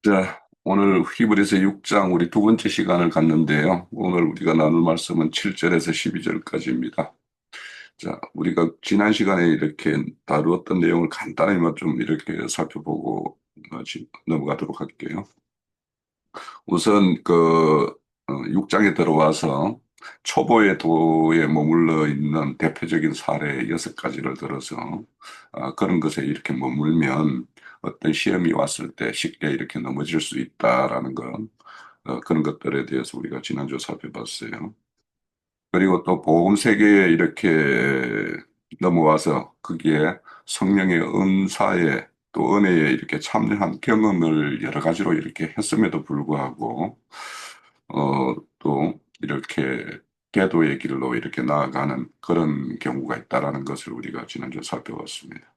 자, 오늘 히브리서 6장 우리 두 번째 시간을 갖는데요. 오늘 우리가 나눌 말씀은 7절에서 12절까지입니다. 자, 우리가 지난 시간에 이렇게 다루었던 내용을 간단히만 좀 이렇게 살펴보고 넘어가도록 할게요. 우선 6장에 들어와서 초보의 도에 머물러 있는 대표적인 사례 6가지를 들어서 그런 것에 이렇게 머물면 어떤 시험이 왔을 때 쉽게 이렇게 넘어질 수 있다라는 것, 그런 것들에 대해서 우리가 지난주 살펴봤어요. 그리고 또 복음 세계에 이렇게 넘어와서 거기에 성령의 은사에 또 은혜에 이렇게 참여한 경험을 여러 가지로 이렇게 했음에도 불구하고 또 이렇게 계도의 길로 이렇게 나아가는 그런 경우가 있다라는 것을 우리가 지난주에 살펴봤습니다.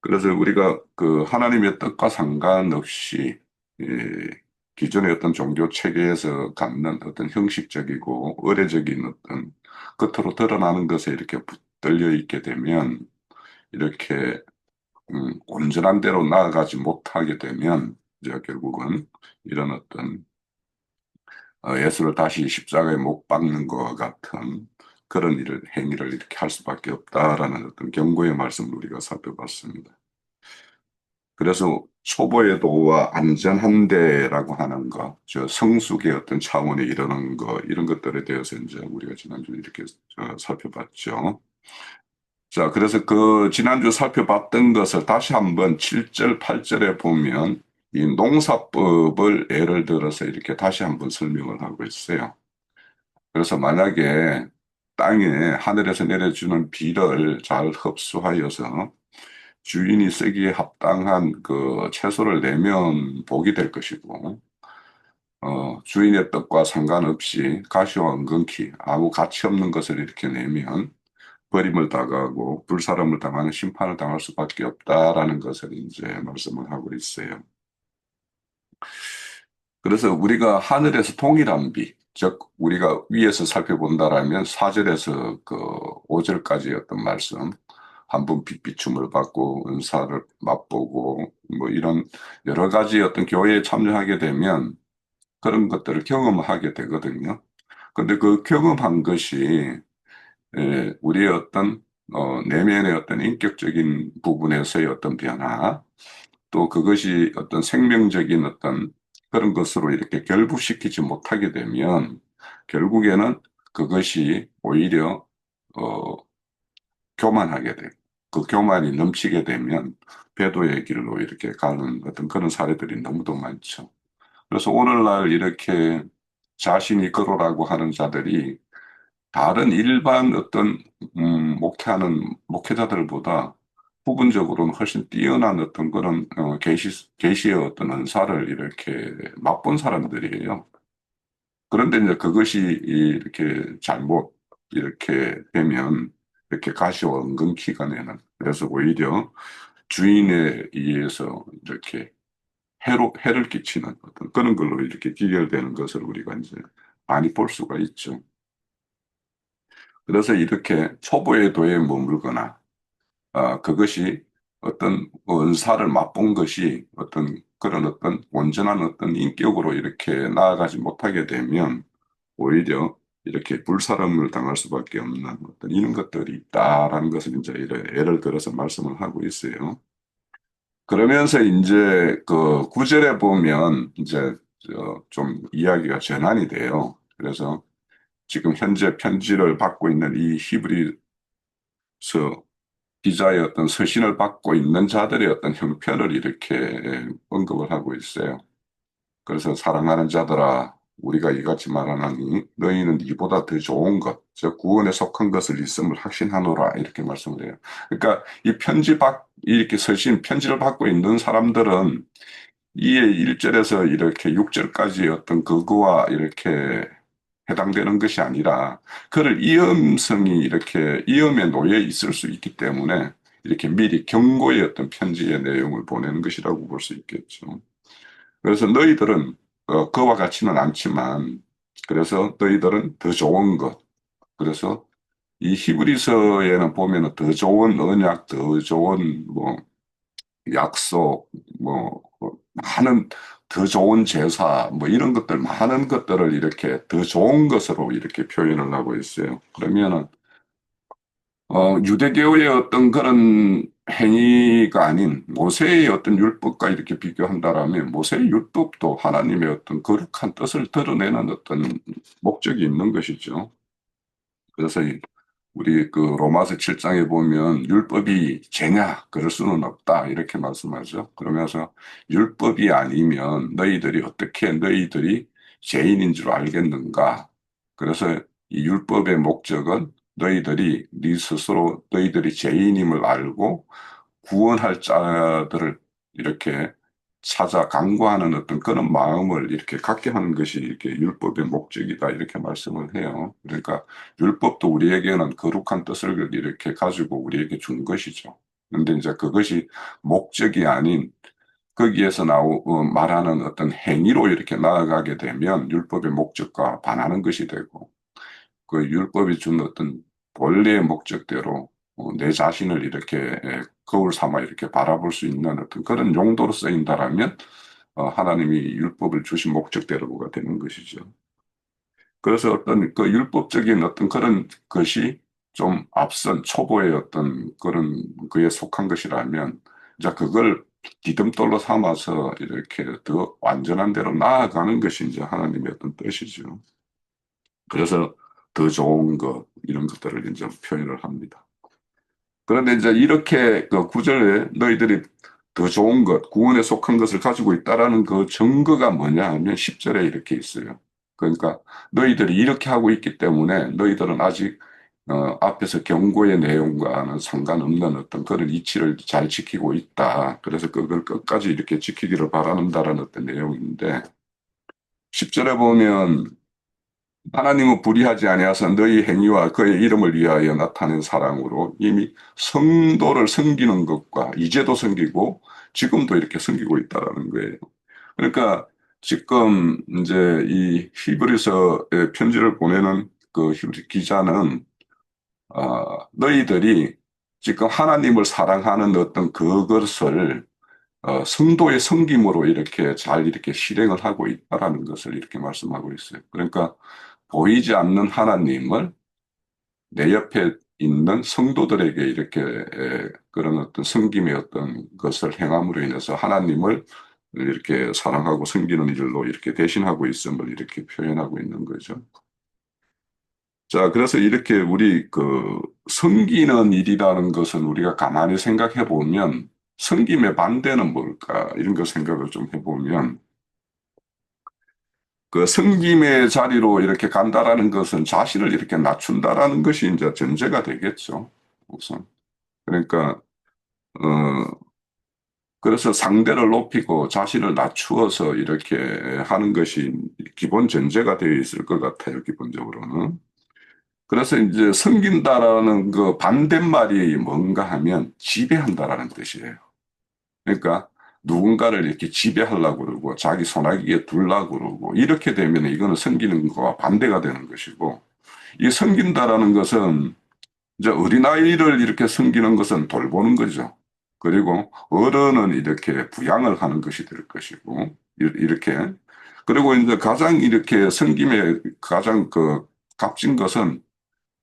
그래서 우리가 그 하나님의 뜻과 상관없이 예, 기존의 어떤 종교 체계에서 갖는 어떤 형식적이고 의례적인 어떤 겉으로 드러나는 것에 이렇게 붙들려 있게 되면 이렇게 온전한 대로 나아가지 못하게 되면 이제 결국은 이런 어떤 예수를 다시 십자가에 못 박는 것과 같은 그런 행위를 이렇게 할 수밖에 없다라는 어떤 경고의 말씀을 우리가 살펴봤습니다. 그래서 초보의 도와 안전한데라고 하는 거, 저 성숙의 어떤 차원에 이르는 거, 이런 것들에 대해서 이제 우리가 지난주에 이렇게 살펴봤죠. 자, 그래서 그 지난주 살펴봤던 것을 다시 한번 7절, 8절에 보면 이 농사법을 예를 들어서 이렇게 다시 한번 설명을 하고 있어요. 그래서 만약에 땅에 하늘에서 내려주는 비를 잘 흡수하여서 주인이 쓰기에 합당한 그 채소를 내면 복이 될 것이고, 주인의 뜻과 상관없이 가시와 은근히 아무 가치 없는 것을 이렇게 내면 버림을 당하고 불사름을 당하는 심판을 당할 수밖에 없다라는 것을 이제 말씀을 하고 있어요. 그래서 우리가 하늘에서 동일한 비, 즉 우리가 위에서 살펴본다라면 4절에서 그 5절까지 어떤 말씀, 한 번 빛비춤을 받고 은사를 맛보고 뭐 이런 여러 가지 어떤 교회에 참여하게 되면 그런 것들을 경험하게 되거든요. 근데 그 경험한 것이 우리의 어떤 내면의 어떤 인격적인 부분에서의 어떤 변화, 또 그것이 어떤 생명적인 어떤 그런 것으로 이렇게 결부시키지 못하게 되면 결국에는 그것이 오히려 어, 교만하게 되고 그 교만이 넘치게 되면 배도의 길로 이렇게 가는 어떤 그런 사례들이 너무도 많죠. 그래서 오늘날 이렇게 자신이 그러라고 하는 자들이 다른 일반 어떤 목회하는 목회자들보다 부분적으로는 훨씬 뛰어난 어떤 그런 계시의 어떤 은사를 이렇게 맛본 사람들이에요. 그런데 이제 그것이 이렇게 잘못 이렇게 되면 이렇게 가시와 은근키가 내는 그래서 오히려 주인에 의해서 이렇게 해를 끼치는 어떤 그런 걸로 이렇게 기결되는 것을 우리가 이제 많이 볼 수가 있죠. 그래서 이렇게 초보의 도에 머물거나 그것이 어떤 은사를 맛본 것이 어떤 그런 어떤 온전한 어떤 인격으로 이렇게 나아가지 못하게 되면 오히려 이렇게 불사름을 당할 수밖에 없는 어떤 이런 것들이 있다라는 것을 이제 예를 들어서 말씀을 하고 있어요. 그러면서 이제 그 구절에 보면 이제 좀 이야기가 전환이 돼요. 그래서 지금 현재 편지를 받고 있는 이 히브리서 기자의 어떤 서신을 받고 있는 자들의 어떤 형편을 이렇게 언급을 하고 있어요. 그래서 사랑하는 자들아, 우리가 이같이 말하나니 너희는 이보다 더 좋은 것, 즉 구원에 속한 것을 있음을 확신하노라 이렇게 말씀을 해요. 그러니까 이 이렇게 서신 편지를 받고 있는 사람들은 이에 1절에서 이렇게 6절까지 어떤 그거와 이렇게 해당되는 것이 아니라 그를 위험성이 이렇게 위험에 놓여 있을 수 있기 때문에 이렇게 미리 경고의 어떤 편지의 내용을 보내는 것이라고 볼 수 있겠죠. 그래서 너희들은 그와 같지는 않지만 그래서 너희들은 더 좋은 것. 그래서 이 히브리서에는 보면은 더 좋은 언약, 더 좋은 뭐 약속, 뭐 많은 더 좋은 제사, 뭐 이런 것들, 많은 것들을 이렇게 더 좋은 것으로 이렇게 표현을 하고 있어요. 그러면은, 유대교의 어떤 그런 행위가 아닌 모세의 어떤 율법과 이렇게 비교한다라면 모세의 율법도 하나님의 어떤 거룩한 뜻을 드러내는 어떤 목적이 있는 것이죠. 그래서 우리 그 로마서 7장에 보면 율법이 죄냐? 그럴 수는 없다. 이렇게 말씀하죠. 그러면서 율법이 아니면 너희들이 어떻게 너희들이 죄인인 줄 알겠는가? 그래서 이 율법의 목적은 너희들이 네 스스로 너희들이 죄인임을 알고 구원할 자들을 이렇게 찾아 강구하는 어떤 그런 마음을 이렇게 갖게 하는 것이 이렇게 율법의 목적이다. 이렇게 말씀을 해요. 그러니까 율법도 우리에게는 거룩한 뜻을 이렇게 가지고 우리에게 준 것이죠. 근데 이제 그것이 목적이 아닌 거기에서 말하는 어떤 행위로 이렇게 나아가게 되면 율법의 목적과 반하는 것이 되고 그 율법이 준 어떤 본래의 목적대로 내 자신을 이렇게 거울 삼아 이렇게 바라볼 수 있는 어떤 그런 용도로 쓰인다라면 하나님이 율법을 주신 목적대로가 되는 것이죠. 그래서 어떤 그 율법적인 어떤 그런 것이 좀 앞선 초보의 어떤 그런 그에 속한 것이라면 이제 그걸 디딤돌로 삼아서 이렇게 더 완전한 대로 나아가는 것이 이제 하나님의 어떤 뜻이죠. 그래서 더 좋은 것 이런 것들을 이제 표현을 합니다. 그런데 이제 이렇게 그 구절에 너희들이 더 좋은 것, 구원에 속한 것을 가지고 있다라는 그 증거가 뭐냐 하면 10절에 이렇게 있어요. 그러니까 너희들이 이렇게 하고 있기 때문에 너희들은 아직 앞에서 경고의 내용과는 상관없는 어떤 그런 이치를 잘 지키고 있다. 그래서 그걸 끝까지 이렇게 지키기를 바란다라는 어떤 내용인데 10절에 보면 하나님은 불의하지 아니하사 너희 행위와 그의 이름을 위하여 나타낸 사랑으로 이미 성도를 섬기는 것과 이제도 섬기고 지금도 이렇게 섬기고 있다라는 거예요. 그러니까 지금 이제 이 히브리서의 편지를 보내는 그 히브리 기자는 너희들이 지금 하나님을 사랑하는 어떤 그것을 성도의 섬김으로 이렇게 잘 이렇게 실행을 하고 있다라는 것을 이렇게 말씀하고 있어요. 그러니까 보이지 않는 하나님을 내 옆에 있는 성도들에게 이렇게 그런 어떤 섬김의 어떤 것을 행함으로 인해서 하나님을 이렇게 사랑하고 섬기는 일로 이렇게 대신하고 있음을 이렇게 표현하고 있는 거죠. 자, 그래서 이렇게 우리 그 섬기는 일이라는 것은 우리가 가만히 생각해 보면 섬김의 반대는 뭘까? 이런 거 생각을 좀 해보면 그 섬김의 자리로 이렇게 간다라는 것은 자신을 이렇게 낮춘다라는 것이 이제 전제가 되겠죠. 우선. 그러니까, 어, 그래서 상대를 높이고 자신을 낮추어서 이렇게 하는 것이 기본 전제가 되어 있을 것 같아요, 기본적으로는. 그래서 이제 섬긴다라는 그 반대말이 뭔가 하면 지배한다라는 뜻이에요. 그러니까 누군가를 이렇게 지배하려고 그러고 자기 손아귀에 두려고 그러고 이렇게 되면 이거는 섬기는 거와 반대가 되는 것이고 이 섬긴다라는 것은 이제 어린아이를 이렇게 섬기는 것은 돌보는 거죠. 그리고 어른은 이렇게 부양을 하는 것이 될 것이고 이렇게 그리고 이제 가장 이렇게 섬김의 가장 그 값진 것은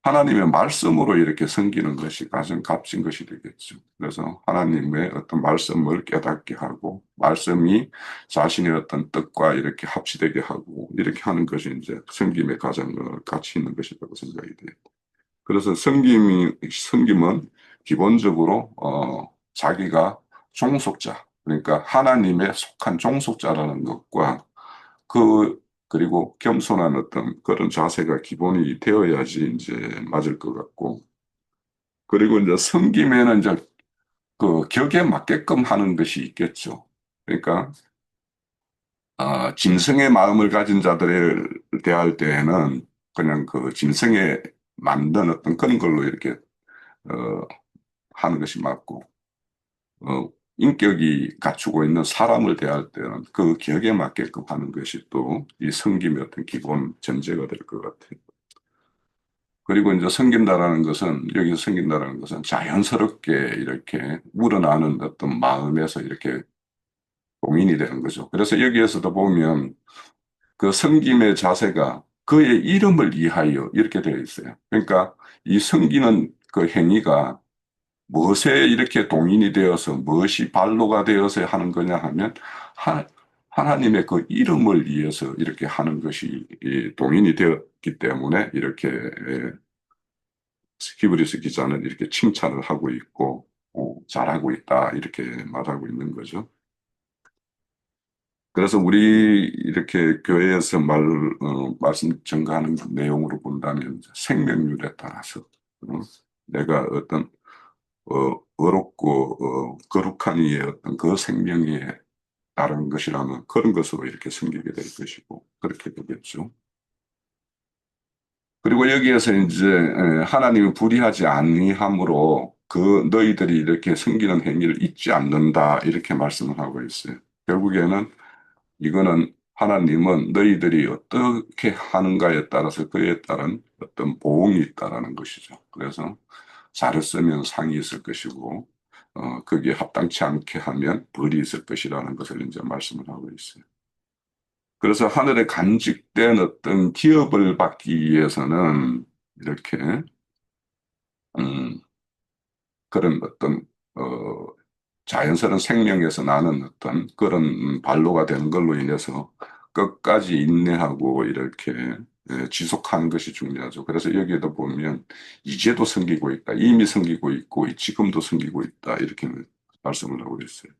하나님의 말씀으로 이렇게 섬기는 것이 가장 값진 것이 되겠죠. 그래서 하나님의 어떤 말씀을 깨닫게 하고, 말씀이 자신의 어떤 뜻과 이렇게 합치되게 하고, 이렇게 하는 것이 이제 섬김의 가장 가치 있는 것이라고 생각이 돼요. 그래서 섬김은 기본적으로, 자기가 종속자, 그러니까 하나님의 속한 종속자라는 것과 그리고 겸손한 어떤 그런 자세가 기본이 되어야지 이제 맞을 것 같고, 그리고 이제 섬김에는 이제 그 격에 맞게끔 하는 것이 있겠죠. 그러니까, 짐승의 마음을 가진 자들을 대할 때에는 그냥 그 짐승에 만든 어떤 그런 걸로 이렇게, 어, 하는 것이 맞고, 인격이 갖추고 있는 사람을 대할 때는 그 격에 맞게끔 하는 것이 또 이 섬김의 어떤 기본 전제가 될 것 같아요. 그리고 이제 섬긴다라는 것은, 여기서 섬긴다라는 것은 자연스럽게 이렇게 우러나는 어떤 마음에서 이렇게 동인이 되는 거죠. 그래서 여기에서도 보면 그 섬김의 자세가 그의 이름을 위하여 이렇게 되어 있어요. 그러니까 이 섬기는 그 행위가 무엇에 이렇게 동인이 되어서 무엇이 발로가 되어서 하는 거냐 하면 하, 하나님의 그 이름을 위해서 이렇게 하는 것이 동인이 되었기 때문에 이렇게 히브리서 기자는 이렇게 칭찬을 하고 있고 잘하고 있다 이렇게 말하고 있는 거죠. 그래서 우리 이렇게 교회에서 말씀 전가하는 내용으로 본다면 생명률에 따라서 어, 내가 어떤 어렵고 거룩한 이의 어떤 그 생명에 따른 것이라면 그런 것으로 이렇게 섬기게 될 것이고 그렇게 되겠죠. 그리고 여기에서 이제 하나님을 불의하지 아니함으로 그 너희들이 이렇게 섬기는 행위를 잊지 않는다 이렇게 말씀을 하고 있어요. 결국에는 이거는 하나님은 너희들이 어떻게 하는가에 따라서 그에 따른 어떤 보응이 있다라는 것이죠. 그래서 잘했으면 상이 있을 것이고, 거기에 합당치 않게 하면 벌이 있을 것이라는 것을 이제 말씀을 하고 있어요. 그래서 하늘에 간직된 어떤 기업을 받기 위해서는 이렇게, 음, 그런 어떤, 어, 자연스러운 생명에서 나는 어떤 그런 발로가 되는 걸로 인해서 끝까지 인내하고 이렇게 지속하는 것이 중요하죠. 그래서 여기에도 보면 이제도 섬기고 있다. 이미 섬기고 있고 지금도 섬기고 있다. 이렇게 말씀을 하고 있어요.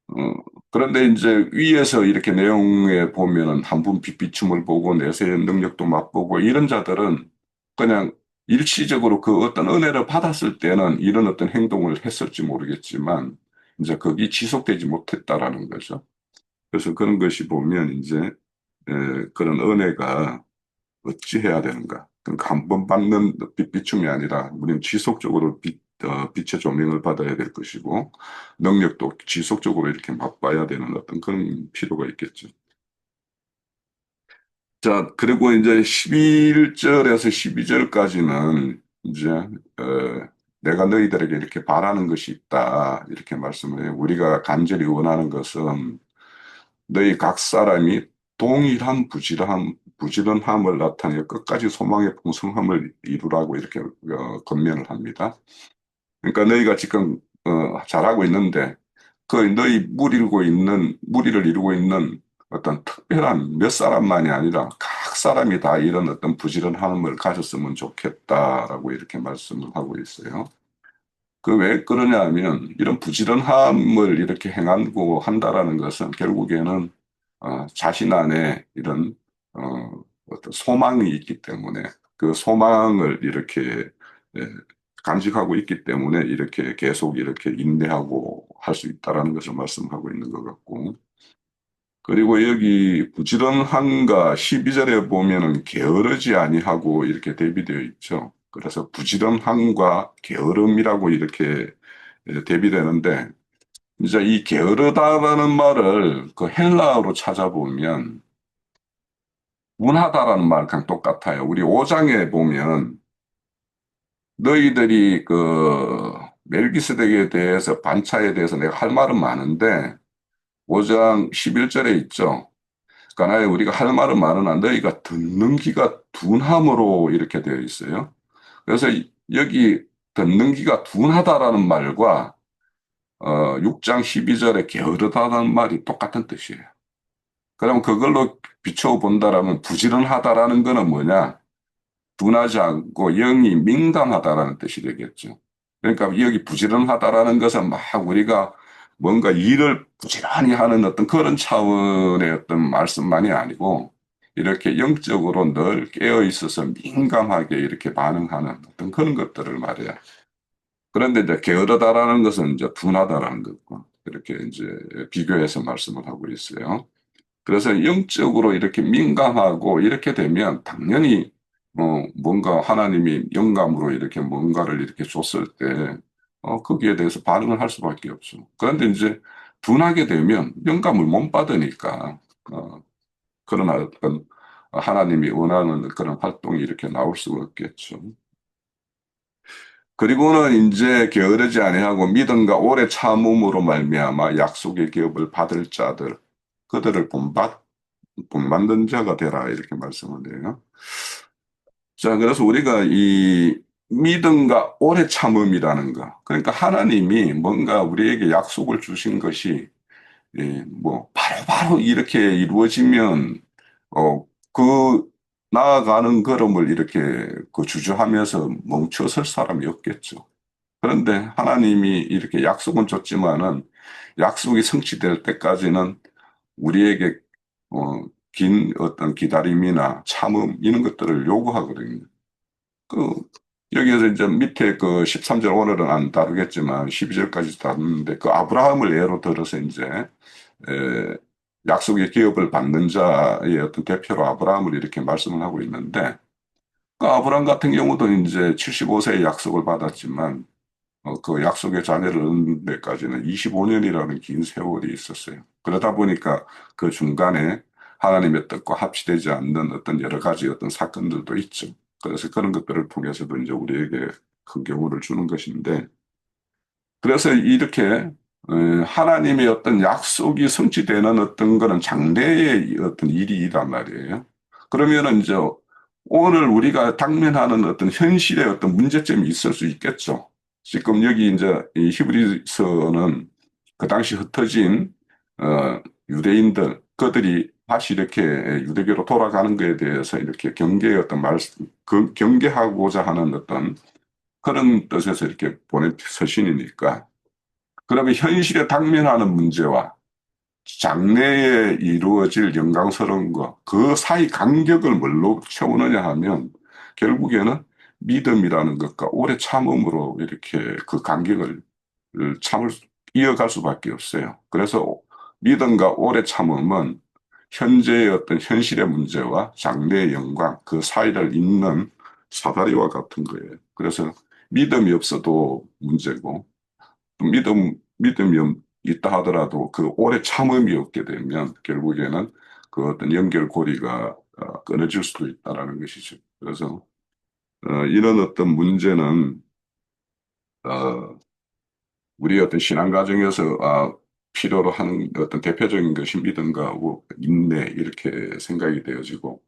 어, 그런데 이제 위에서 이렇게 내용에 보면은 한 분 빛비춤을 보고 내세의 능력도 맛보고 이런 자들은 그냥 일시적으로 그 어떤 은혜를 받았을 때는 이런 어떤 행동을 했을지 모르겠지만 이제 그게 지속되지 못했다라는 거죠. 그래서 그런 것이 보면 이제 그런 은혜가 어찌해야 되는가? 그러니까 한 번 받는 빛비춤이 아니라 우리는 지속적으로 빛의 조명을 받아야 될 것이고 능력도 지속적으로 이렇게 맛봐야 되는 어떤 그런 필요가 있겠죠. 자, 그리고 이제 11절에서 12절까지는 이제 내가 너희들에게 이렇게 바라는 것이 있다 이렇게 말씀을 해요. 우리가 간절히 원하는 것은 너희 각 사람이 동일한 부지런함을 나타내어 끝까지 소망의 풍성함을 이루라고 이렇게 권면을 합니다. 그러니까 너희가 지금 잘하고 있는데 그 너희 무리를 이루고 있는 어떤 특별한 몇 사람만이 아니라 각 사람이 다 이런 어떤 부지런함을 가졌으면 좋겠다라고 이렇게 말씀을 하고 있어요. 그 왜 그러냐 하면 이런 부지런함을 이렇게 행하고 한다라는 것은 결국에는 자신 안에 이런 어떤 소망이 있기 때문에 그 소망을 이렇게 예, 간직하고 있기 때문에 이렇게 계속 이렇게 인내하고 할 수 있다라는 것을 말씀하고 있는 것 같고 그리고 여기 부지런함과 12절에 보면은 게으르지 아니하고 이렇게 대비되어 있죠. 그래서 부지런함과 게으름이라고 이렇게 대비되는데 이제 이 게으르다라는 말을 그 헬라어로 찾아보면 운하다라는 말랑 똑같아요. 우리 5장에 보면 너희들이 그 멜기스덱에 대해서 반차에 대해서 내가 할 말은 많은데 5장 11절에 있죠. 가나에 우리가 할 말은 많으나 너희가 듣는 귀가 둔함으로 이렇게 되어 있어요. 그래서 여기 듣는 귀가 둔하다라는 말과 6장 12절에 게으르다라는 말이 똑같은 뜻이에요. 그럼 그걸로 비춰 본다라면 부지런하다라는 거는 뭐냐? 둔하지 않고 영이 민감하다라는 뜻이 되겠죠. 그러니까 여기 부지런하다라는 것은 막 우리가 뭔가 일을 부지런히 하는 어떤 그런 차원의 어떤 말씀만이 아니고 이렇게 영적으로 늘 깨어 있어서 민감하게 이렇게 반응하는 어떤 그런 것들을 말해요. 그런데 이제 게으르다라는 것은 이제 둔하다라는 것과 이렇게 이제 비교해서 말씀을 하고 있어요. 그래서 영적으로 이렇게 민감하고 이렇게 되면 당연히 뭔가 하나님이 영감으로 이렇게 뭔가를 이렇게 줬을 때 거기에 대해서 반응을 할 수밖에 없죠. 그런데 이제 둔하게 되면 영감을 못 받으니까 그런 어떤 하나님이 원하는 그런 활동이 이렇게 나올 수가 없겠죠. 그리고는 이제 게으르지 아니하고 믿음과 오래 참음으로 말미암아 약속의 기업을 받을 자들 그들을 본받는 자가 되라 이렇게 말씀을 해요. 자, 그래서 우리가 이 믿음과 오래 참음이라는 거. 그러니까 하나님이 뭔가 우리에게 약속을 주신 것이 뭐 바로바로 이렇게 이루어지면 어, 그 나아가는 걸음을 이렇게 그 주저하면서 멈춰설 사람이 없겠죠. 그런데 하나님이 이렇게 약속은 줬지만은 약속이 성취될 때까지는 우리에게 어, 긴 어떤 기다림이나 참음 이런 것들을 요구하거든요. 그 여기에서 이제 밑에 그 13절 오늘은 안 다루겠지만 12절까지 다루는데 그 아브라함을 예로 들어서 이제 에, 약속의 기업을 받는 자의 어떤 대표로 아브라함을 이렇게 말씀을 하고 있는데 그 아브라함 같은 경우도 이제 75세의 약속을 받았지만 그 약속의 자녀를 얻는 데까지는 25년이라는 긴 세월이 있었어요. 그러다 보니까 그 중간에 하나님의 뜻과 합치되지 않는 어떤 여러 가지 어떤 사건들도 있죠. 그래서 그런 것들을 통해서도 이제 우리에게 큰 경우를 주는 것인데, 그래서 이렇게 하나님의 어떤 약속이 성취되는 어떤 거는 장래의 어떤 일이란 말이에요. 그러면은 이제 오늘 우리가 당면하는 어떤 현실의 어떤 문제점이 있을 수 있겠죠. 지금 여기 이제 이 히브리서는 그 당시 흩어진 유대인들 그들이 다시 이렇게 유대교로 돌아가는 것에 대해서 이렇게 경계의 어떤 경계하고자 하는 어떤 그런 뜻에서 이렇게 보낸 서신이니까 그러면 현실에 당면하는 문제와 장래에 이루어질 영광스러운 것, 그 사이 간격을 뭘로 채우느냐 하면 결국에는 믿음이라는 것과 오래 참음으로 이렇게 그 간격을 이어갈 수밖에 없어요. 그래서 믿음과 오래 참음은 현재의 어떤 현실의 문제와 장래의 영광, 그 사이를 잇는 사다리와 같은 거예요. 그래서 믿음이 없어도 문제고, 믿음이 있다 하더라도 그 오래 참음이 없게 되면 결국에는 그 어떤 연결고리가 끊어질 수도 있다라는 것이죠. 그래서 이런 어떤 문제는 어, 우리 어떤 신앙 과정에서 필요로 하는 어떤 대표적인 것이 믿음과 인내 이렇게 생각이 되어지고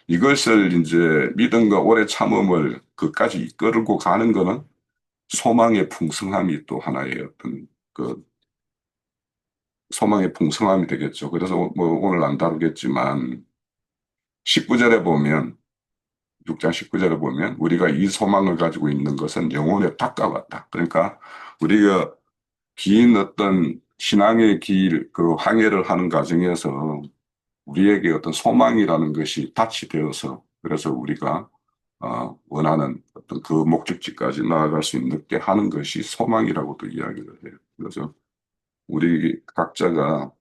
이것을 이제 믿음과 오래 참음을 그까지 이끌고 가는 거는 소망의 풍성함이 또 하나의 어떤 그 소망의 풍성함이 되겠죠. 그래서 뭐 오늘 안 다루겠지만 19절에 보면 6장 19절에 보면 우리가 이 소망을 가지고 있는 것은 영혼의 닭과 같다. 그러니까 우리가 긴 어떤 신앙의 길, 그 항해를 하는 과정에서 우리에게 어떤 소망이라는 것이 닻이 되어서 그래서 우리가 원하는 어떤 그 목적지까지 나아갈 수 있게 하는 것이 소망이라고도 이야기를 해요. 그래서 우리 각자가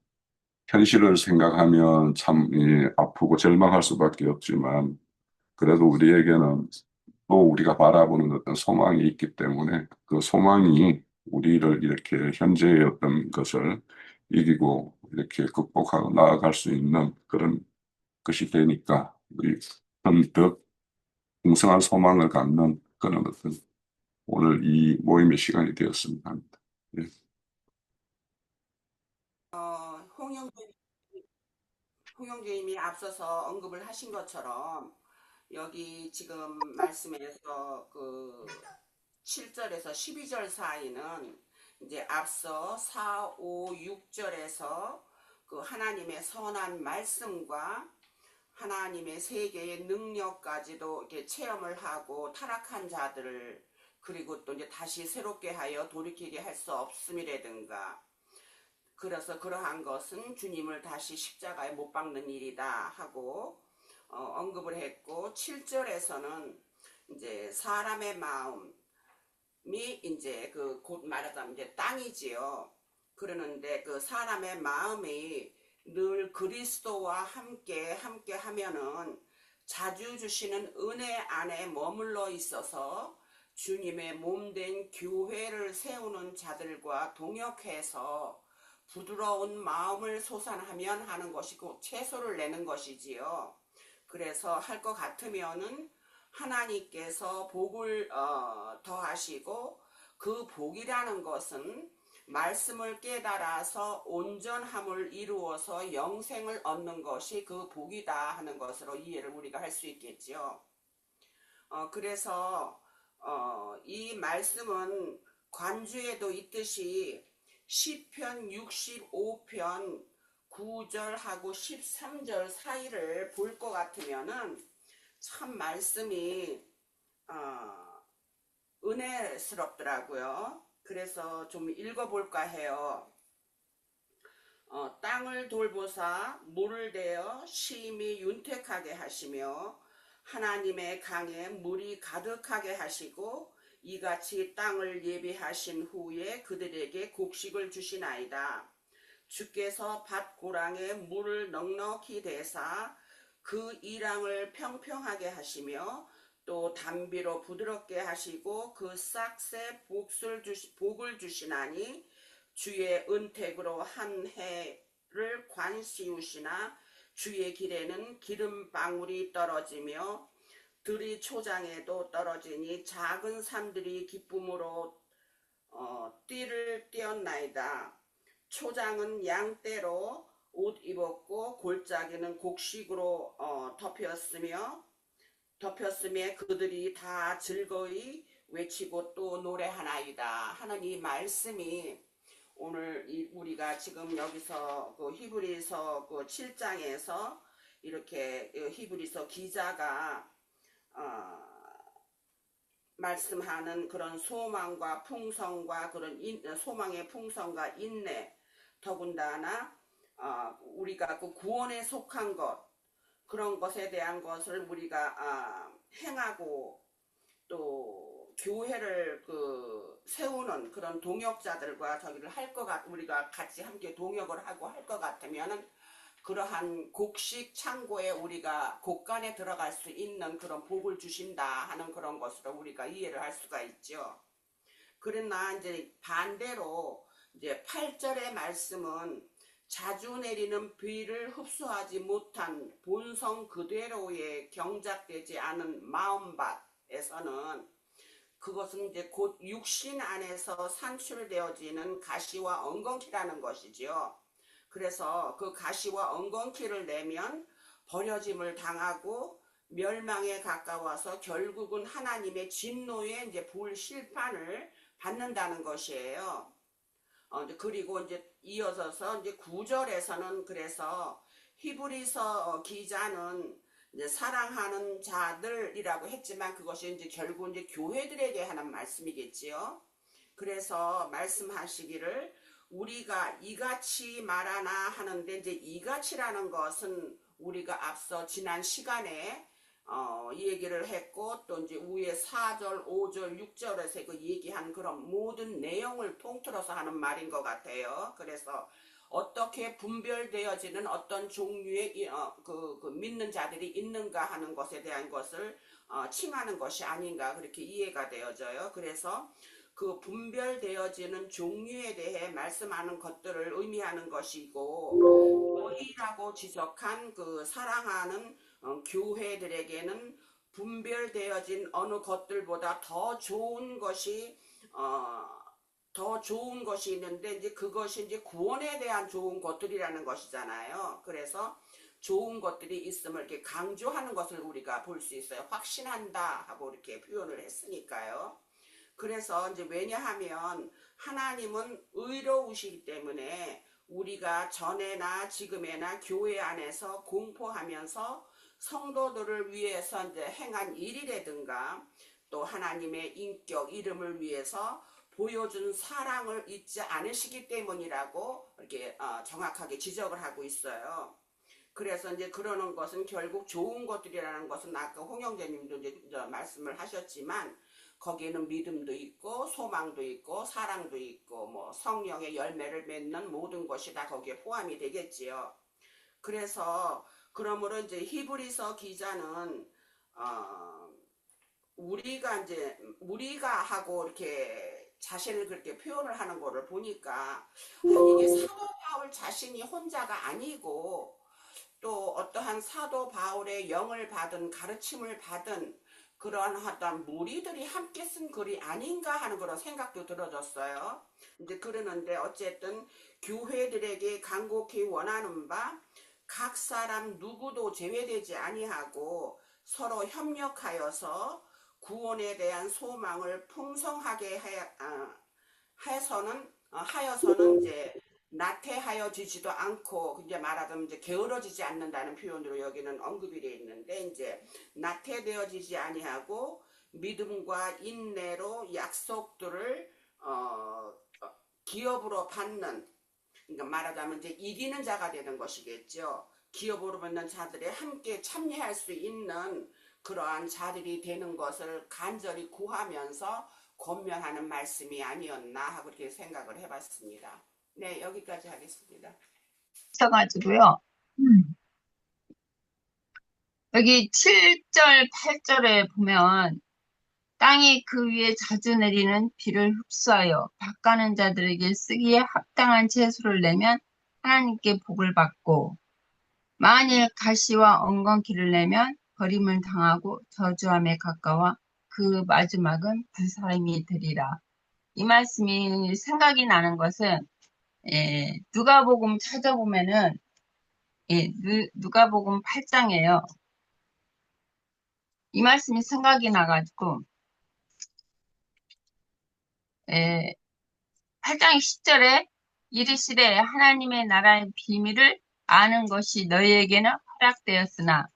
현실을 생각하면 참 아프고 절망할 수밖에 없지만 그래도 우리에게는 또 우리가 바라보는 어떤 소망이 있기 때문에 그 소망이 우리를 이렇게 현재의 어떤 것을 이기고 이렇게 극복하고 나아갈 수 있는 그런 것이 되니까 우리 더 풍성한 소망을 갖는 그런 어떤 오늘 이 모임의 시간이 되었습니다. 예. 어, 홍영재님이 앞서서 언급을 하신 것처럼 여기 지금 말씀에서 그 7절에서 12절 사이는 이제 앞서 4, 5, 6절에서 그 하나님의 선한 말씀과 하나님의 세계의 능력까지도 이렇게 체험을 하고 타락한 자들을 그리고 또 이제 다시 새롭게 하여 돌이키게 할 수 없음이라든가 그래서 그러한 것은 주님을 다시 십자가에 못 박는 일이다 하고 언급을 했고 7절에서는 이제 사람의 마음이 이제 그 곧 말하자면 이제 땅이지요. 그러는데 그 사람의 마음이 늘 그리스도와 함께 하면은 자주 주시는 은혜 안에 머물러 있어서 주님의 몸된 교회를 세우는 자들과 동역해서 부드러운 마음을 솟아나면 하는 것이고 채소를 내는 것이지요. 그래서 할 것 같으면은 하나님께서 복을 더하시고, 그 복이라는 것은 말씀을 깨달아서 온전함을 이루어서 영생을 얻는 것이 그 복이다 하는 것으로 이해를 우리가 할 수 있겠지요. 그래서 이 말씀은 관주에도 있듯이 시편 65편 9절하고 13절 사이를 볼 것 같으면은 참 말씀이 은혜스럽더라고요. 그래서 좀 읽어볼까 해요. 땅을 돌보사 물을 대어 심히 윤택하게 하시며 하나님의 강에 물이 가득하게 하시고 이같이 땅을 예비하신 후에 그들에게 곡식을 주시나이다. 주께서 밭 고랑에 물을 넉넉히 대사 그 이랑을 평평하게 하시며 또 담비로 부드럽게 하시고 그 싹새 복을 주시나니 주의 은택으로 한 해를 관시우시나 주의 길에는 기름방울이 떨어지며 들이 초장에도 떨어지니 작은 산들이 기쁨으로 띠를 띄었나이다. 초장은 양떼로 옷 입었고 골짜기는 곡식으로 덮였으며 그들이 다 즐거이 외치고 또 노래하나이다 하는 이 말씀이 오늘 우리가 지금 여기서 그 히브리서 그 7장에서 이렇게 히브리서 기자가 말씀하는 그런 소망과 풍성과 그런 소망의 풍성과 인내, 더군다나 우리가 그 구원에 속한 것, 그런 것에 대한 것을 우리가 행하고 또 교회를 세우는 그런 동역자들과 저기를 우리가 같이 함께 동역을 하고 할 것 같으면은 그러한 곡식 창고에 우리가 곳간에 들어갈 수 있는 그런 복을 주신다 하는 그런 것으로 우리가 이해를 할 수가 있죠. 그러나 이제 반대로 이제 8절의 말씀은 자주 내리는 비를 흡수하지 못한 본성 그대로의 경작되지 않은 마음밭에서는 그것은 이제 곧 육신 안에서 산출되어지는 가시와 엉겅퀴라는 것이지요. 그래서 그 가시와 엉겅퀴를 내면 버려짐을 당하고 멸망에 가까워서 결국은 하나님의 진노에 이제 볼 실판을 받는다는 것이에요. 그리고 이제 이어져서 이제 9절에서는 그래서 히브리서 기자는 이제 사랑하는 자들이라고 했지만 그것이 이제 결국 이제 교회들에게 하는 말씀이겠지요. 그래서 말씀하시기를 우리가 이같이 말하나 하는데 이제 이같이라는 것은 우리가 앞서 지난 시간에 얘기를 했고 또 이제 위에 4절, 5절, 6절에서 그 얘기한 그런 모든 내용을 통틀어서 하는 말인 것 같아요. 그래서 어떻게 분별되어지는 어떤 종류의 믿는 자들이 있는가 하는 것에 대한 것을 칭하는 것이 아닌가 그렇게 이해가 되어져요. 그래서 그 분별되어지는 종류에 대해 말씀하는 것들을 의미하는 것이고 의라고 지적한 그 사랑하는 교회들에게는 분별되어진 어느 것들보다 더 좋은 것이 있는데 이제 그것이 이제 구원에 대한 좋은 것들이라는 것이잖아요. 그래서 좋은 것들이 있음을 이렇게 강조하는 것을 우리가 볼 수 있어요. 확신한다 하고 이렇게 표현을 했으니까요. 그래서 이제 왜냐하면 하나님은 의로우시기 때문에 우리가 전에나 지금에나 교회 안에서 공포하면서 성도들을 위해서 이제 행한 일이라든가 또 하나님의 인격 이름을 위해서 보여준 사랑을 잊지 않으시기 때문이라고 이렇게 정확하게 지적을 하고 있어요. 그래서 이제 그러는 것은 결국 좋은 것들이라는 것은 아까 홍영재님도 이제 말씀을 하셨지만 거기에는 믿음도 있고 소망도 있고 사랑도 있고 뭐 성령의 열매를 맺는 모든 것이 다 거기에 포함이 되겠지요. 그래서 그러므로 이제 히브리서 기자는 우리가 하고 이렇게 자신을 그렇게 표현을 하는 거를 보니까 이게 사도 바울 자신이 혼자가 아니고 또 어떠한 사도 바울의 영을 받은 가르침을 받은 그러한 어떤 무리들이 함께 쓴 글이 아닌가 하는 그런 생각도 들어졌어요. 이제 그러는데 어쨌든 교회들에게 간곡히 원하는 바 각 사람 누구도 제외되지 아니하고 서로 협력하여서 구원에 대한 소망을 풍성하게 하여서는 이제 나태하여지지도 않고 이제 말하자면 이제 게으러지지 않는다는 표현으로 여기는 언급이 되어 있는데 이제 나태되어지지 아니하고 믿음과 인내로 약속들을 기업으로 받는, 그러니까 말하자면 이제 이기는 자가 되는 것이겠죠. 기업으로 받는 자들에 함께 참여할 수 있는 그러한 자들이 되는 것을 간절히 구하면서 권면하는 말씀이 아니었나 하고 그렇게 생각을 해봤습니다. 네, 여기까지 하겠습니다. 있어가지고요. 여기 7절, 8절에 보면 땅이 그 위에 자주 내리는 비를 흡수하여 밭가는 자들에게 쓰기에 합당한 채소를 내면 하나님께 복을 받고 만일 가시와 엉겅퀴를 내면 버림을 당하고 저주함에 가까워 그 마지막은 불사름이 되리라. 이 말씀이 생각이 나는 것은 누가복음 찾아보면은 누가복음 8장이에요. 이 말씀이 생각이 나가지고 8장 10절에 이르시되 하나님의 나라의 비밀을 아는 것이 너희에게는 허락되었으나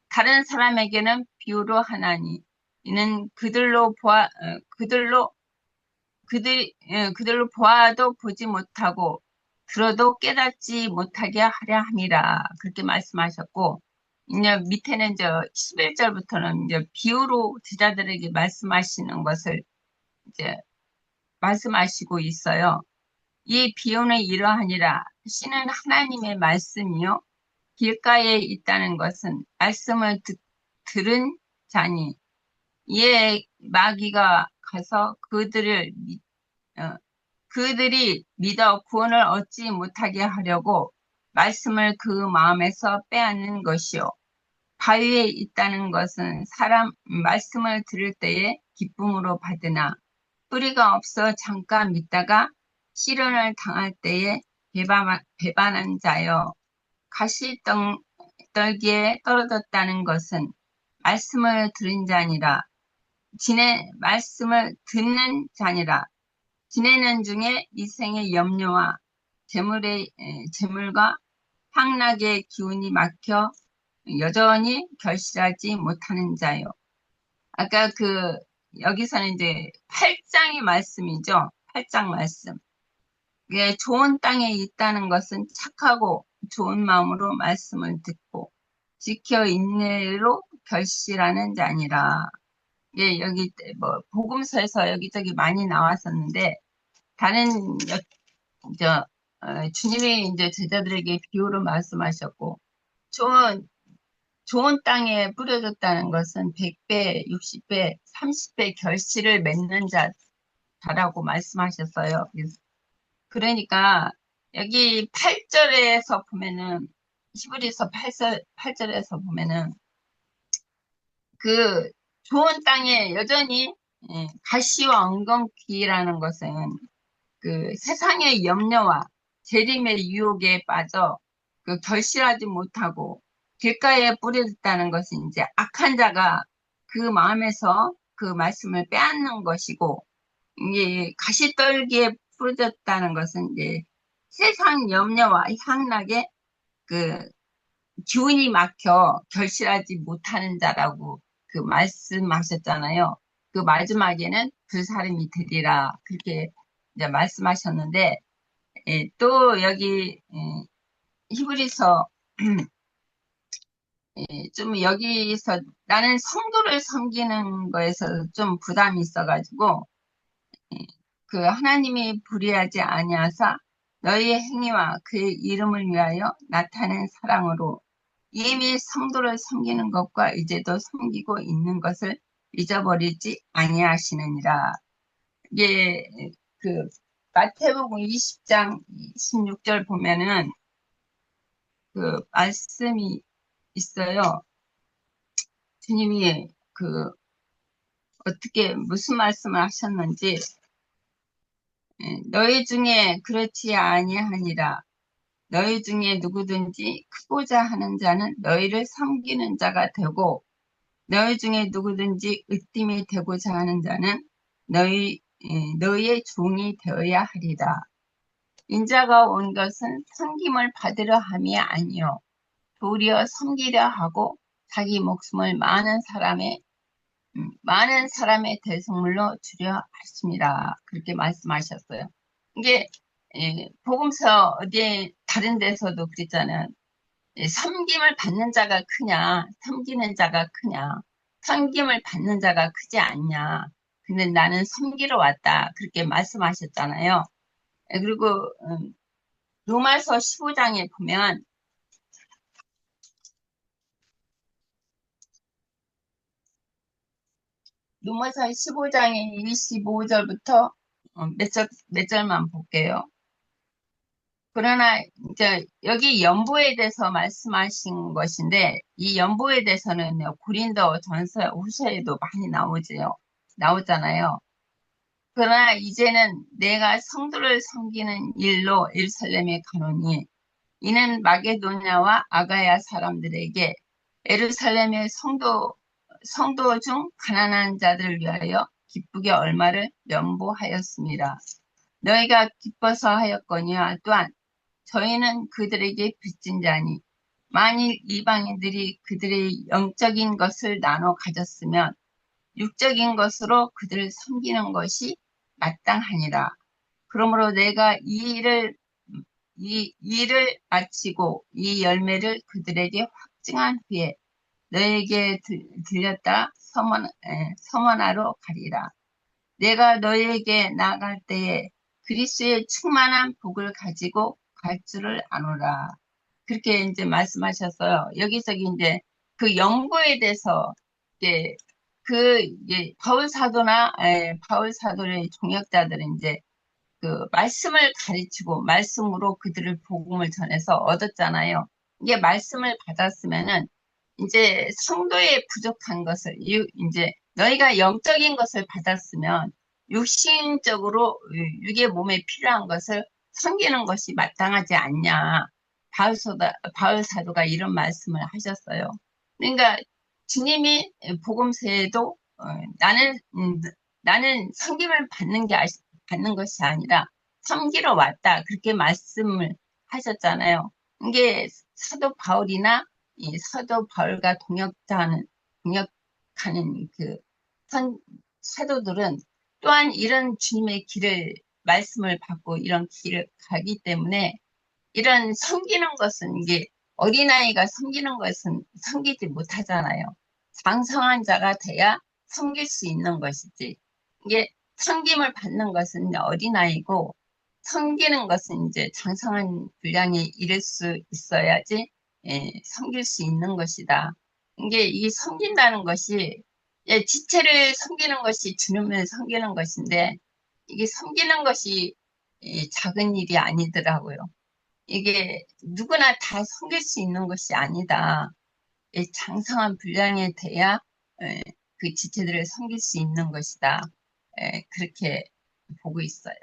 다른 사람에게는 비유로 하나니 이는 그들로 보아도 보지 못하고 들어도 깨닫지 못하게 하려 함이라. 그렇게 말씀하셨고, 이제 밑에는 11절부터는 이제 비유로 제자들에게 말씀하시는 것을 이제 말씀하시고 있어요. 이 비유는 이러하니라. 씨는 하나님의 말씀이요. 길가에 있다는 것은 말씀을 들은 자니 이에 마귀가 가서 그들이 믿어 구원을 얻지 못하게 하려고 말씀을 그 마음에서 빼앗는 것이요. 바위에 있다는 것은 사람 말씀을 들을 때에 기쁨으로 받으나 뿌리가 없어 잠깐 믿다가 시련을 당할 때에 배반한 자요. 가시떨기에 떨어졌다는 것은 말씀을 들은 자니라. 말씀을 듣는 자니라. 지내는 중에 이 생의 염려와 재물과 향락의 기운이 막혀 여전히 결실하지 못하는 자요. 아까 여기서는 이제 8장의 말씀이죠. 8장 말씀. 예, 좋은 땅에 있다는 것은 착하고 좋은 마음으로 말씀을 듣고 지켜 인내로 결실하는 자니라. 예, 여기 복음서에서 여기저기 많이 나왔었는데 다른 주님이 이제 제자들에게 비유로 말씀하셨고 좋은 땅에 뿌려졌다는 것은 100배, 60배, 30배 결실을 맺는 자라고 말씀하셨어요. 그러니까 여기 8절에서 보면은 히브리서 8절에서 보면은 그 좋은 땅에 여전히 가시와 엉겅퀴라는 것은 그 세상의 염려와 재림의 유혹에 빠져 그 결실하지 못하고 길가에 뿌려졌다는 것은 이제 악한 자가 그 마음에서 그 말씀을 빼앗는 것이고 이게 가시떨기에 뿌려졌다는 것은 이제 세상 염려와 향락에 그 기운이 막혀 결실하지 못하는 자라고 그 말씀하셨잖아요. 그 마지막에는 불사름이 되리라 그렇게 이제 말씀하셨는데 또 여기 히브리서 좀 여기서 나는 성도를 섬기는 거에서 좀 부담이 있어가지고 그 하나님이 불의하지 아니하사 너희의 행위와 그의 이름을 위하여 나타낸 사랑으로 이미 성도를 섬기는 것과 이제도 섬기고 있는 것을 잊어버리지 아니하시느니라. 이게 그 마태복음 20장 16절 보면은 그 말씀이 있어요. 주님이 어떻게 무슨 말씀을 하셨는지 너희 중에 그렇지 아니하니라. 너희 중에 누구든지 크고자 하는 자는 너희를 섬기는 자가 되고 너희 중에 누구든지 으뜸이 되고자 하는 자는 너희의 종이 되어야 하리라. 인자가 온 것은 섬김을 받으려 함이 아니요 도리어 섬기려 하고 자기 목숨을 많은 사람의 대속물로 주려 하십니다. 그렇게 말씀하셨어요. 이게 복음서 어디에 다른 데서도 그랬잖아요. 섬김을 받는 자가 크냐, 섬기는 자가 크냐, 섬김을 받는 자가 크지 않냐. 근데 나는 섬기러 왔다. 그렇게 말씀하셨잖아요. 그리고 로마서 15장에 보면 로마서 15장의 25절부터 몇 절만 볼게요. 그러나 이제 여기 연보에 대해서 말씀하신 것인데 이 연보에 대해서는 고린도 전서 후서에도 많이 나오잖아요. 그러나 이제는 내가 성도를 섬기는 일로 예루살렘에 가노니 이는 마게도냐와 아가야 사람들에게 예루살렘의 성도 중 가난한 자들을 위하여 기쁘게 얼마를 연보하였습니다. 너희가 기뻐서 하였거니와 또한 저희는 그들에게 빚진 자니 만일 이방인들이 그들의 영적인 것을 나눠 가졌으면 육적인 것으로 그들을 섬기는 것이 마땅하니라. 그러므로 내가 이 일을 마치고 이 열매를 그들에게 확증한 후에 너에게 들렸다 서머나로 가리라. 내가 너에게 나갈 때에 그리스의 충만한 복을 가지고 갈 줄을 아노라. 그렇게 이제 말씀하셨어요. 여기서 이제 그 연보에 대해서 이제 이제 바울 사도의 종역자들은 이제 그 말씀을 가르치고 말씀으로 그들을 복음을 전해서 얻었잖아요. 이게 말씀을 받았으면은 이제 성도의 부족한 것을 이제 너희가 영적인 것을 받았으면 육신적으로 육의 몸에 필요한 것을 섬기는 것이 마땅하지 않냐. 바울 사도가 이런 말씀을 하셨어요. 그러니까 주님이 복음서에도 나는 섬김을 받는 것이 아니라 섬기러 왔다. 그렇게 말씀을 하셨잖아요. 이게 사도 바울이나 이 사도 바울과 동역하는 그 사도들은 또한 이런 주님의 말씀을 받고 이런 길을 가기 때문에 이런 섬기는 것은 이게 어린아이가 섬기는 것은 섬기지 못하잖아요. 장성한 자가 돼야 섬길 수 있는 것이지. 이게 섬김을 받는 것은 어린아이고 섬기는 것은 이제 장성한 분량에 이를 수 있어야지 섬길 수 있는 것이다. 이게 이 섬긴다는 것이 지체를 섬기는 것이 주님을 섬기는 것인데 이게 섬기는 것이 작은 일이 아니더라고요. 이게 누구나 다 섬길 수 있는 것이 아니다. 장성한 분량에 돼야 그 지체들을 섬길 수 있는 것이다. 그렇게 보고 있어요.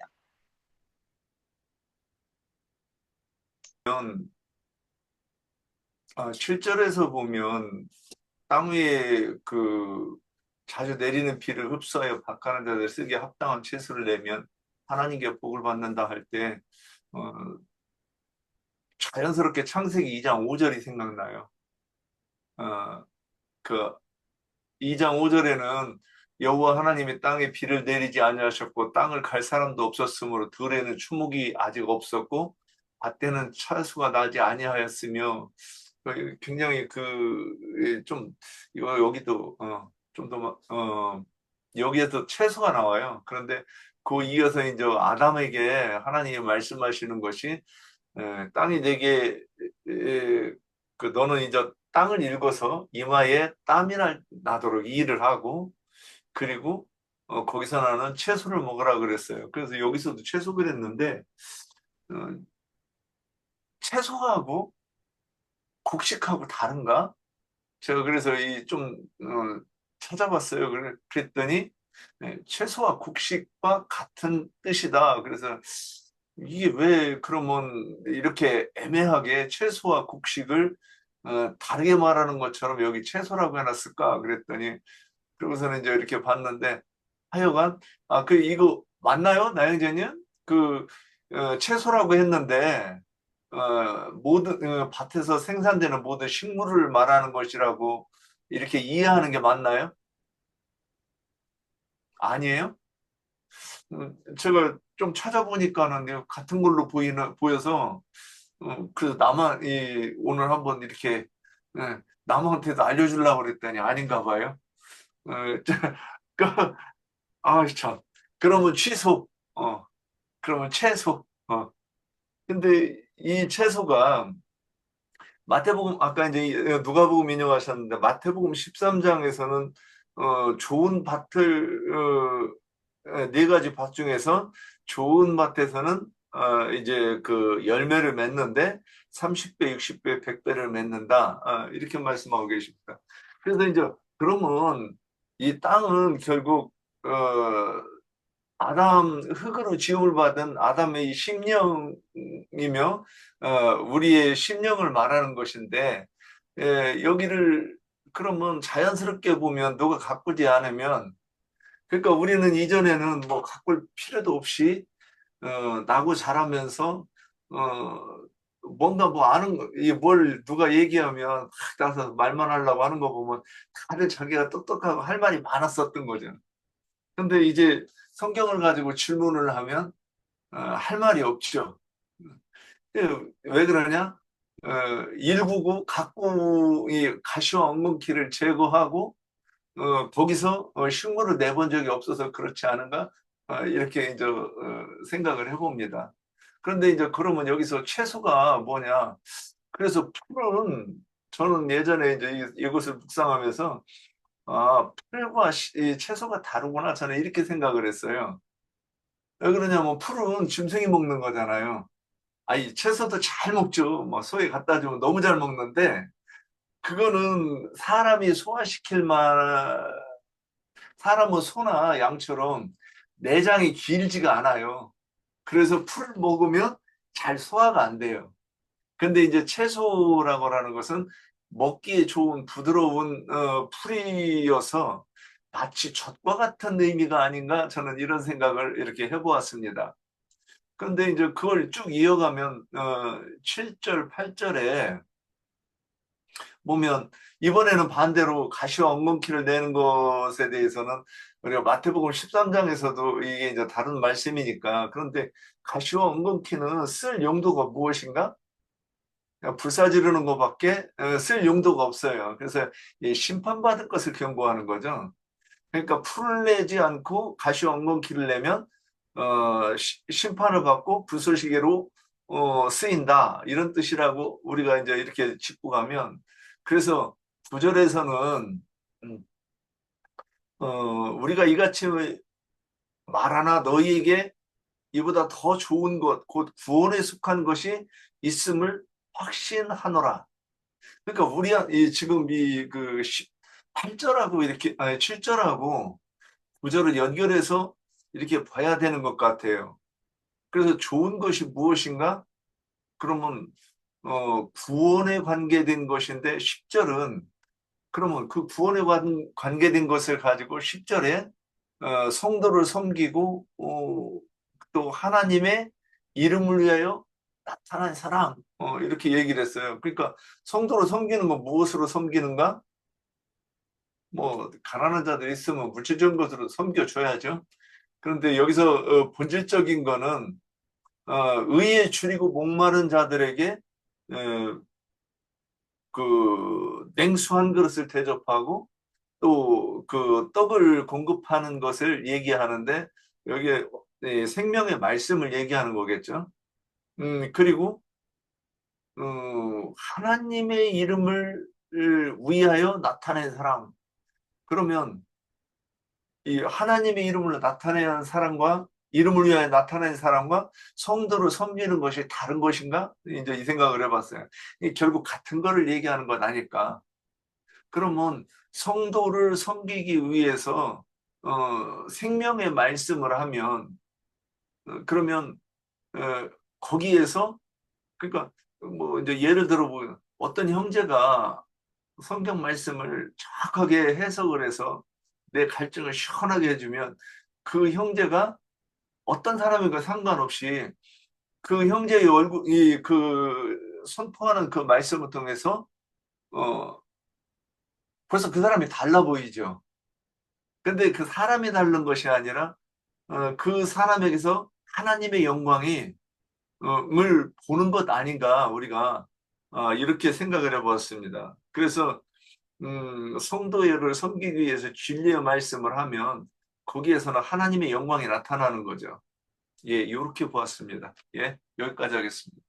아, 7절에서 보면 땅 위에 그 자주 내리는 비를 흡수하여 박하는 자들 쓰기에 합당한 채소를 내면 하나님께 복을 받는다 할 때 자연스럽게 창세기 2장 5절이 생각나요. 그 2장 5절에는 여호와 하나님이 땅에 비를 내리지 아니하셨고 땅을 갈 사람도 없었으므로 들에는 추목이 아직 없었고 밭에는 차수가 나지 아니하였으며 굉장히 좀 이거 여기도 좀 더 여기에서 채소가 나와요. 그런데 그 이어서 이제 아담에게 하나님이 말씀하시는 것이 땅이 내게 너는 이제 땅을 읽어서 이마에 땀이 나도록 일을 하고 그리고 거기서 나는 채소를 먹으라 그랬어요. 그래서 여기서도 채소 그랬는데 어, 채소하고 곡식하고 다른가? 제가 그래서 찾아봤어요. 그랬더니 채소와 국식과 같은 뜻이다. 그래서 이게 왜 그러면 이렇게 애매하게 채소와 국식을 다르게 말하는 것처럼 여기 채소라고 해놨을까? 그랬더니 그러고서는 이제 이렇게 봤는데 하여간 이거 맞나요? 나영재님? 채소라고 했는데 모든 밭에서 생산되는 모든 식물을 말하는 것이라고 이렇게 이해하는 게 맞나요? 아니에요? 제가 좀 찾아보니까는 같은 걸로 보여서 그래서 오늘 한번 이렇게 남한테도 알려주려고 그랬더니 아닌가 봐요. 어, 그, 참. 그러면 취소. 그러면 채소. 근데 이 채소가 마태복음 아까 이제 누가복음 인용하셨는데 마태복음 13장에서는 좋은 밭을 네 가지 밭 중에서 좋은 밭에서는 이제 그 열매를 맺는데 30배, 60배, 100배를 맺는다. 이렇게 말씀하고 계십니다. 그래서 이제 그러면 이 땅은 결국 흙으로 지음을 받은 아담의 이 심령이며 우리의 심령을 말하는 것인데 여기를 그러면 자연스럽게 보면 누가 가꾸지 않으면 그러니까 우리는 이전에는 뭐 가꿀 필요도 없이 나고 자라면서 뭔가 뭐 이게 뭘 누가 얘기하면 나서 말만 하려고 하는 거 보면 다들 자기가 똑똑하고 할 말이 많았었던 거죠. 근데 이제 성경을 가지고 질문을 하면 할 말이 없죠. 왜 그러냐? 199 이 가시와 엉겅퀴를 제거하고 거기서 식물을 내본 적이 없어서 그렇지 않은가? 이렇게 이제 생각을 해봅니다. 그런데 이제 그러면 여기서 채소가 뭐냐? 그래서 풀은 저는 예전에 이제 이것을 묵상하면서 풀과 이 채소가 다르구나 저는 이렇게 생각을 했어요. 왜 그러냐면 풀은 짐승이 먹는 거잖아요. 이 채소도 잘 먹죠. 뭐 소에 갖다 주면 너무 잘 먹는데 그거는 사람이 소화시킬 만 사람은 소나 양처럼 내장이 길지가 않아요. 그래서 풀을 먹으면 잘 소화가 안 돼요. 근데 이제 채소라고 하는 것은 먹기에 좋은 부드러운 풀이어서 마치 젖과 같은 의미가 아닌가 저는 이런 생각을 이렇게 해보았습니다. 그런데 이제 그걸 쭉 이어가면 7절, 8절에 보면 이번에는 반대로 가시와 엉겅퀴를 내는 것에 대해서는 우리가 마태복음 13장에서도 이게 이제 다른 말씀이니까 그런데 가시와 엉겅퀴는 쓸 용도가 무엇인가? 그냥 불사지르는 것밖에 쓸 용도가 없어요. 그래서 이 심판받을 것을 경고하는 거죠. 그러니까 풀을 내지 않고 가시와 엉겅퀴를 내면 심판을 받고 불쏘시개로 쓰인다 이런 뜻이라고 우리가 이제 이렇게 짚고 가면 그래서 구절에서는 음, 우리가 이같이 말하나 너희에게 이보다 더 좋은 것 곧 구원에 속한 것이 있음을 확신하노라. 그러니까 지금 8절하고 이렇게 7절하고 9절을 연결해서 이렇게 봐야 되는 것 같아요. 그래서 좋은 것이 무엇인가? 그러면 구원에 관계된 것인데 10절은 그러면 그 구원에 관계된 것을 가지고 10절에 성도를 섬기고 또 하나님의 이름을 위하여 나타난 사랑 이렇게 얘기를 했어요. 그러니까 성도를 섬기는 건 무엇으로 섬기는가? 뭐 가난한 자들 있으면 물질적인 것으로 섬겨줘야죠. 그런데 여기서 본질적인 거는 의에 줄이고 목마른 자들에게 그 냉수 한 그릇을 대접하고 또 그 떡을 공급하는 것을 얘기하는데 여기에 생명의 말씀을 얘기하는 거겠죠. 그리고 하나님의 이름을 위하여 나타낸 사람. 그러면 이 하나님의 이름으로 나타낸 사람과 이름을 위하여 나타낸 사람과 성도를 섬기는 것이 다른 것인가? 이제 이 생각을 해봤어요. 결국 같은 거를 얘기하는 건 아닐까. 그러면 성도를 섬기기 위해서 생명의 말씀을 하면 그러면 거기에서 그러니까 뭐 이제 예를 들어 보면 어떤 형제가 성경 말씀을 정확하게 해석을 해서 내 갈증을 시원하게 해주면 그 형제가 어떤 사람인가 상관없이 그 형제의 얼굴, 그 선포하는 그 말씀을 통해서 벌써 그 사람이 달라 보이죠. 근데 그 사람이 다른 것이 아니라 그 사람에게서 하나님의 영광이 을 보는 것 아닌가 우리가 이렇게 생각을 해보았습니다. 그래서 성도를 섬기기 위해서 진리의 말씀을 하면 거기에서는 하나님의 영광이 나타나는 거죠. 예, 이렇게 보았습니다. 예, 여기까지 하겠습니다.